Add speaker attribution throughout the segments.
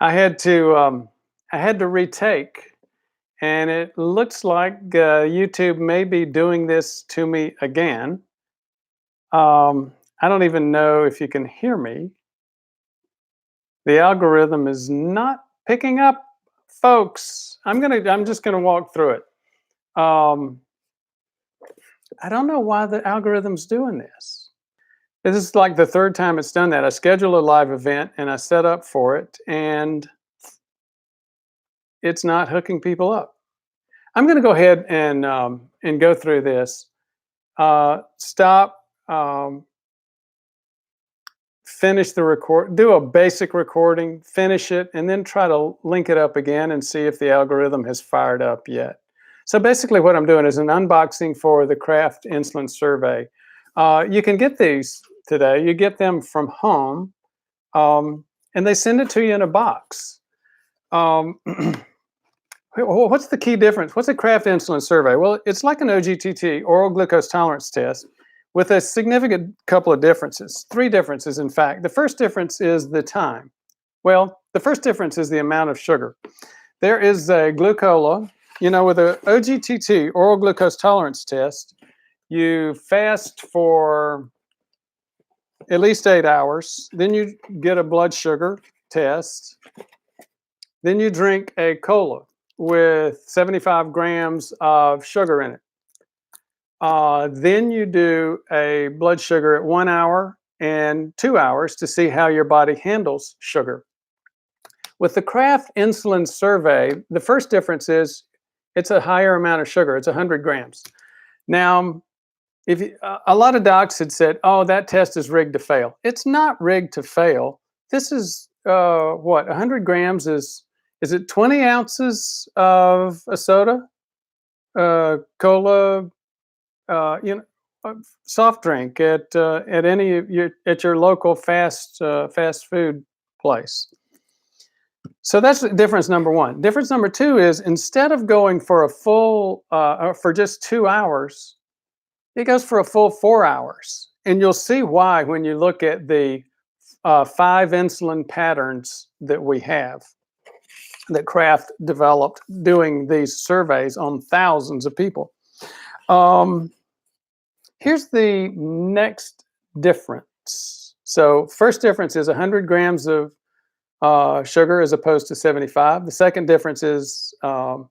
Speaker 1: I had to retake, and it looks like YouTube may be doing this to me again. I don't even know if you can hear me. The algorithm is not picking up, folks. I'm just gonna walk through it. Um, I don't know why the algorithm's doing this. This is like the third time it's done that. I schedule a live event and I set up for it, and it's not hooking people up. I'm going to go ahead and go through this. Stop. Finish the record. Do a basic recording. Finish it, and then try to link it up again and see if the algorithm has fired up yet. So basically, what I'm doing is an unboxing for the Kraft Insulin Survey. You can get these today. You get them from home, and they send it to you in a box. What's the key difference? What's a Kraft Insulin Survey? Well, it's like an OGTT, oral glucose tolerance test, with a significant couple of differences. Three differences, in fact. The first difference is the time. Well, the first difference is the amount of sugar. There is a glucola, with a OGTT, oral glucose tolerance test, you fast for at least 8 hours. Then you get a blood sugar test. Then you drink a cola with 75 grams of sugar in it. Then you do a blood sugar at 1 hour and 2 hours to see how your body handles sugar. With the Kraft Insulin Survey, the first difference is it's a higher amount of sugar. It's 100 grams. Now, a lot of docs had said, "Oh, that test is rigged to fail." It's not rigged to fail. This is 100 grams is it 20 ounces of a soda, cola, soft drink at your local fast food place. So that's difference number one. Difference number two is instead of going for a full for just 2 hours, it goes for a full 4 hours, and you'll see why when you look at the 5 insulin patterns that we have that Kraft developed doing these surveys on thousands of people. Here's the next difference. So first difference is 100 grams of sugar as opposed to 75. The second difference is 4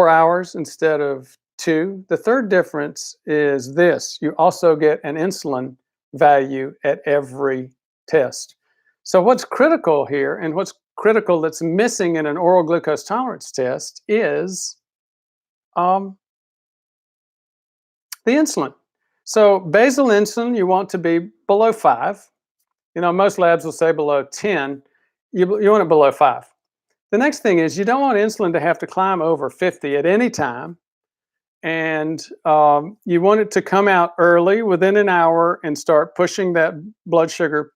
Speaker 1: hours instead of 2. The third difference is this. You also get an insulin value at every test. So what's critical here, and what's critical that's missing in an oral glucose tolerance test, is the insulin. So basal insulin, you want to be below 5. Most labs will say below 10. You want it below 5. The next thing is you don't want insulin to have to climb over 50 at any time. And you want it to come out early, within an hour, and start pushing that blood sugar,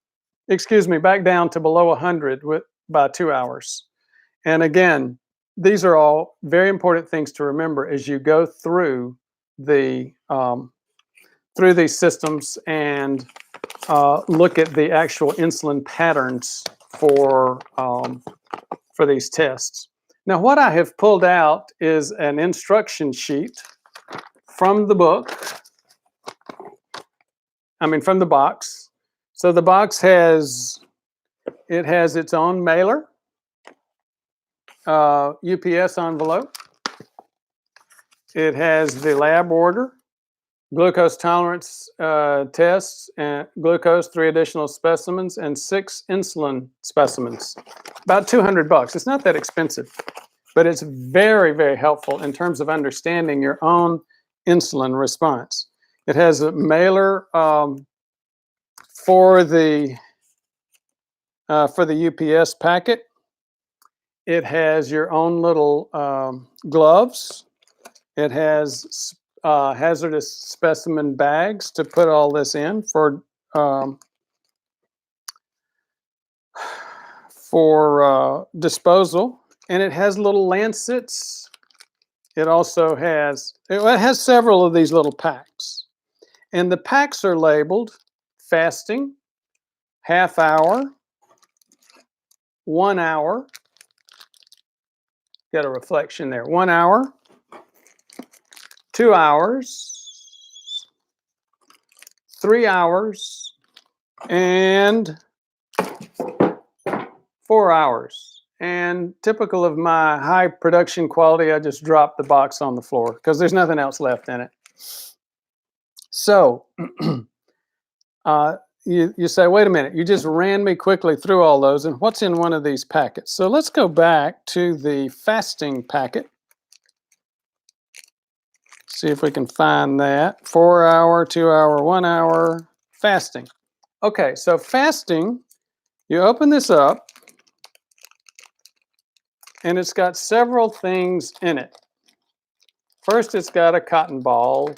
Speaker 1: back down to below 100 by 2 hours. And again, these are all very important things to remember as you go through these systems and look at the actual insulin patterns for these tests. Now, what I have pulled out is an instruction sheet from the book. From the box. So the box has its own mailer, UPS envelope. It has the lab order, glucose tolerance tests, and glucose, 3 additional specimens, and 6 insulin specimens. About $200. It's not that expensive, but it's very, very helpful in terms of understanding your own insulin response. It has a mailer for the UPS packet. It has your own little gloves. It has hazardous specimen bags to put all this in for disposal, and it has little lancets. It also has several of these little packs, and the packs are labeled fasting, half hour, 1 hour. Got a reflection there. 1 hour, 2 hours, 3 hours, and 4 hours. And typical of my high production quality, I just dropped the box on the floor because there's nothing else left in it. So you say, wait a minute, you just ran me quickly through all those, and what's in one of these packets? So let's go back to the fasting packet. See if we can find that. 4 hour, 2 hour, 1 hour, fasting. Okay, so fasting, you open this up, and it's got several things in it. First, it's got a cotton ball,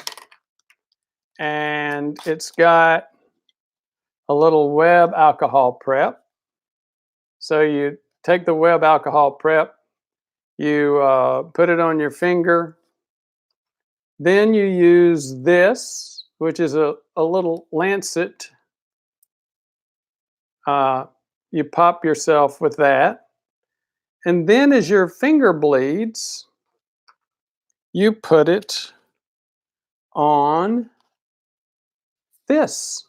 Speaker 1: and it's got a little web alcohol prep. So you take the web alcohol prep, you put it on your finger, then you use this, which is a little lancet. You pop yourself with that. And then as your finger bleeds, you put it on this.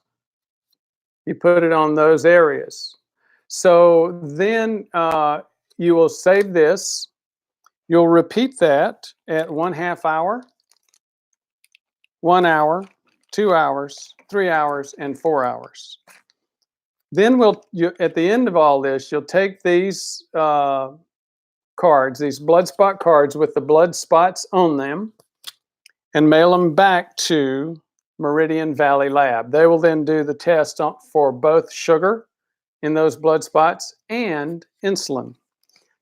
Speaker 1: You put it on those areas. So then you will save this. You'll repeat that at 1/2 hour, 1 hour, 2 hours, 3 hours, and 4 hours. Then at the end of all this, you'll take these cards, these blood spot cards with the blood spots on them, and mail them back to Meridian Valley Lab. They will then do the test for both sugar in those blood spots and insulin.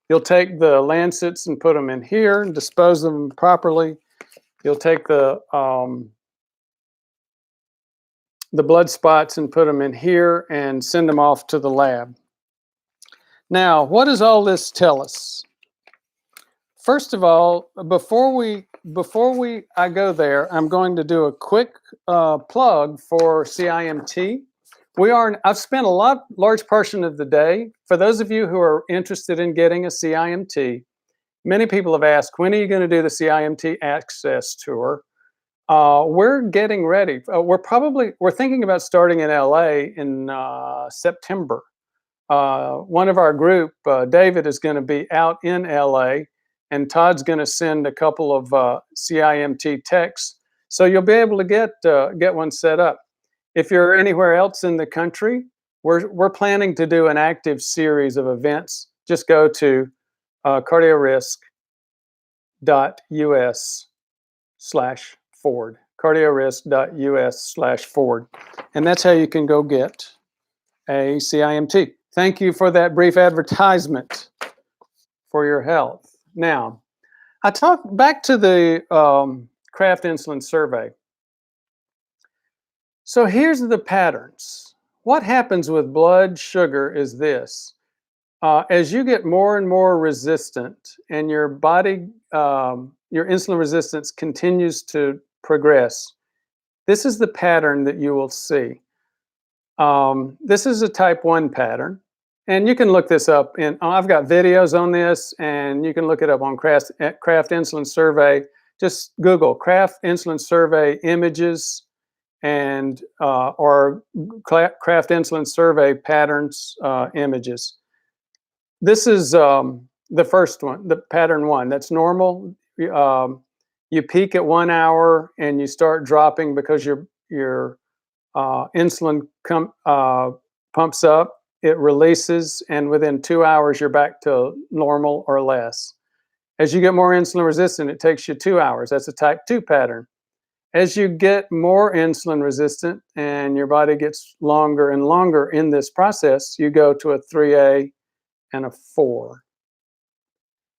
Speaker 1: You'll take the lancets and put them in here and dispose of them properly. You'll take the blood spots and put them in here and send them off to the lab. Now, what does all this tell us? First of all, before I go there, I'm going to do a quick plug for CIMT. I've spent a large portion of the day. For those of you who are interested in getting a CIMT, many people have asked, when are you going to do the CIMT Access Tour? We're getting ready. We're thinking about starting in LA in September. One of our group, David, is going to be out in LA, and Todd's going to send a couple of CIMT techs, so you'll be able to get one set up. If you're anywhere else in the country, we're planning to do an active series of events. Just go to cardiorisk.us/Ford, cardiorisk.us/Ford, and that's how you can go get a CIMT. Thank you for that brief advertisement for your health. Now, I talk back to the Kraft Insulin survey. So here's the patterns. What happens with blood sugar is this. As you get more and more resistant and your body, your insulin resistance continues to progress, this is the pattern that you will see. This is a type 1 pattern. And you can look this up. I've got videos on this, and you can look it up on Kraft Insulin Survey. Just Google Kraft Insulin Survey images and or Kraft Insulin Survey patterns images. This is the first one, the pattern 1. That's normal. You peak at 1 hour and you start dropping because your insulin pumps up. It releases, and within 2 hours, you're back to normal or less. As you get more insulin resistant, it takes you 2 hours. That's a type 2 pattern. As you get more insulin resistant and your body gets longer and longer in this process, you go to a 3A and a 4.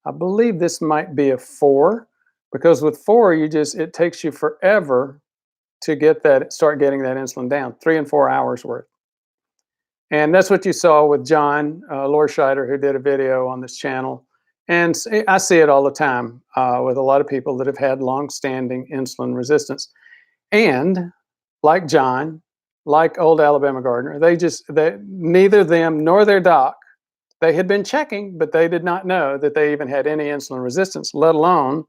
Speaker 1: I believe this might be a 4, because with 4, it takes you forever to start getting that insulin down, 3 and 4 hours worth. And that's what you saw with John Lorscheider, who did a video on this channel. And I see it all the time with a lot of people that have had long-standing insulin resistance. And like John, like old Alabama Gardner, neither them nor their doc, They had been checking, but they did not know that they even had any insulin resistance, let alone,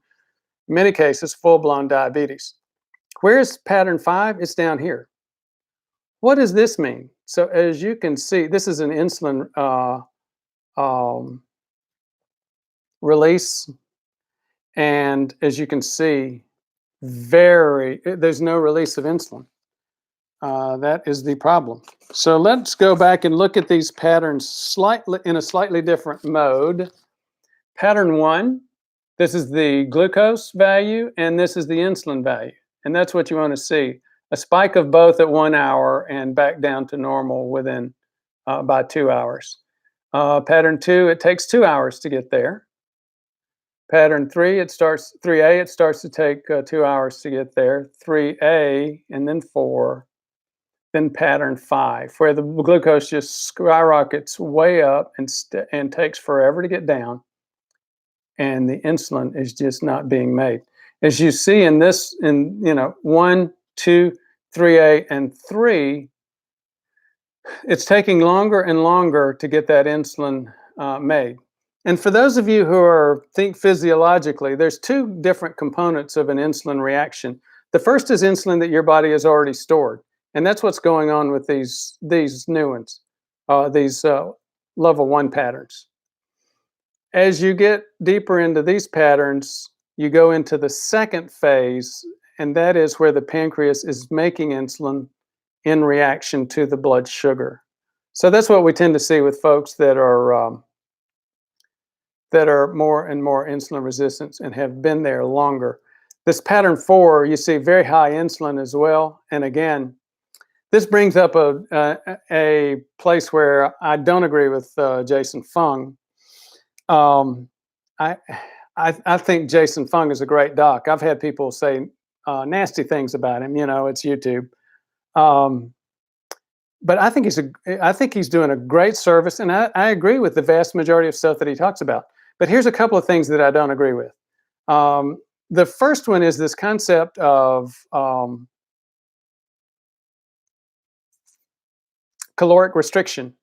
Speaker 1: in many cases, full-blown diabetes. Where's pattern 5? It's down here. What does this mean? So as you can see, this is an insulin release. And as you can see, there's no release of insulin. That is the problem. So let's go back and look at these patterns in a slightly different mode. Pattern 1, this is the glucose value, and this is the insulin value. And that's what you want to see. A spike of both at 1 hour and back down to normal within about 2 hours. Pattern 2, it takes 2 hours to get there. Pattern 3, 3A, it starts to take 2 hours to get there. 3A, and then 4. Then pattern 5, where the glucose just skyrockets way up and takes forever to get down, and the insulin is just not being made. As you see in 1, 2, 3A, and 3, it's taking longer and longer to get that insulin made. And for those of you who think physiologically, there's 2 different components of an insulin reaction. The first is insulin that your body has already stored. And that's what's going on with these new ones, these level 1 patterns. As you get deeper into these patterns, you go into the second phase, and that is where the pancreas is making insulin in reaction to the blood sugar. So that's what we tend to see with folks that are more and more insulin resistant and have been there longer. This pattern 4, you see very high insulin as well. And again, this brings up a place where I don't agree with Jason Fung. I think Jason Fung is a great doc. I've had people say nasty things about him. It's YouTube. But I think he's doing a great service, and I agree with the vast majority of stuff that he talks about. But here's a couple of things that I don't agree with. The first one is this concept of caloric restriction.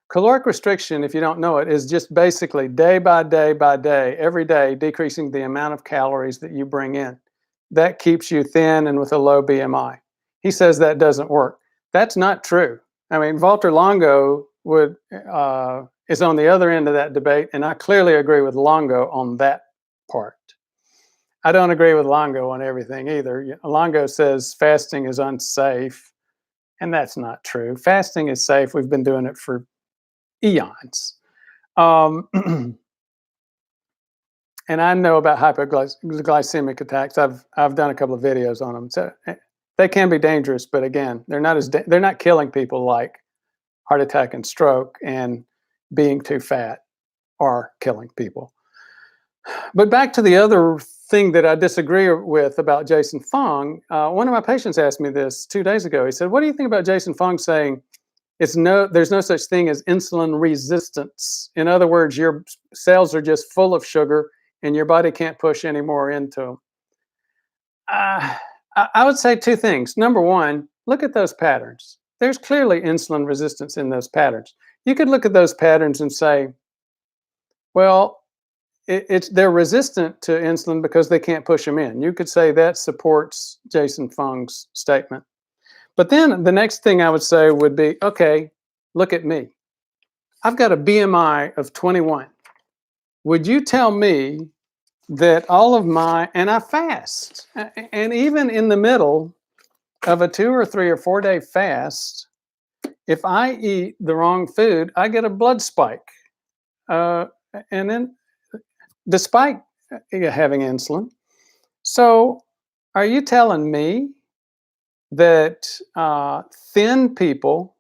Speaker 1: Caloric restriction, if you don't know it, is just basically day by day by day, every day, decreasing the amount of calories that you bring in. That keeps you thin and with a low BMI. He says that doesn't work. That's not true. I mean, Walter Longo is on the other end of that debate, and I clearly agree with Longo on that part. I don't agree with Longo on everything either. Longo says fasting is unsafe, and that's not true. Fasting is safe. We've been doing it for eons. And I know about hypoglycemic attacks. I've done a couple of videos on them. So they can be dangerous, but again, they're not killing people like heart attack and stroke, and being too fat are killing people. But back to the other thing that I disagree with about Jason Fung. One of my patients asked me this 2 days ago. He said, "What do you think about Jason Fung saying there's no such thing as insulin resistance? In other words, your cells are just full of sugar and your body can't push any more into them." I would say 2 things. Number one, look at those patterns. There's clearly insulin resistance in those patterns. You could look at those patterns and say, well, they're resistant to insulin because they can't push them in. You could say that supports Jason Fung's statement. But then the next thing I would say would be, okay, look at me. I've got a BMI of 21. Would you tell me that and I fast, and even in the middle of a 2 or 3 or 4 day fast, if I eat the wrong food, I get a blood spike. And then despite having insulin. So are you telling me that thin people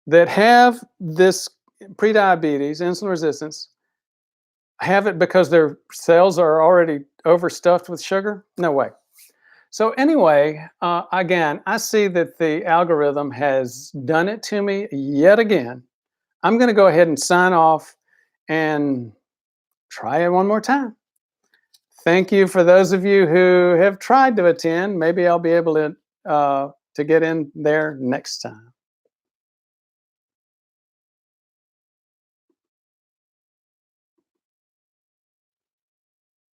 Speaker 1: that have this prediabetes, insulin resistance, have it because their cells are already overstuffed with sugar? No way. So anyway, again, I see that the algorithm has done it to me yet again. I'm going to go ahead and sign off and try it one more time. Thank you for those of you who have tried to attend. Maybe I'll be able to get in there next time.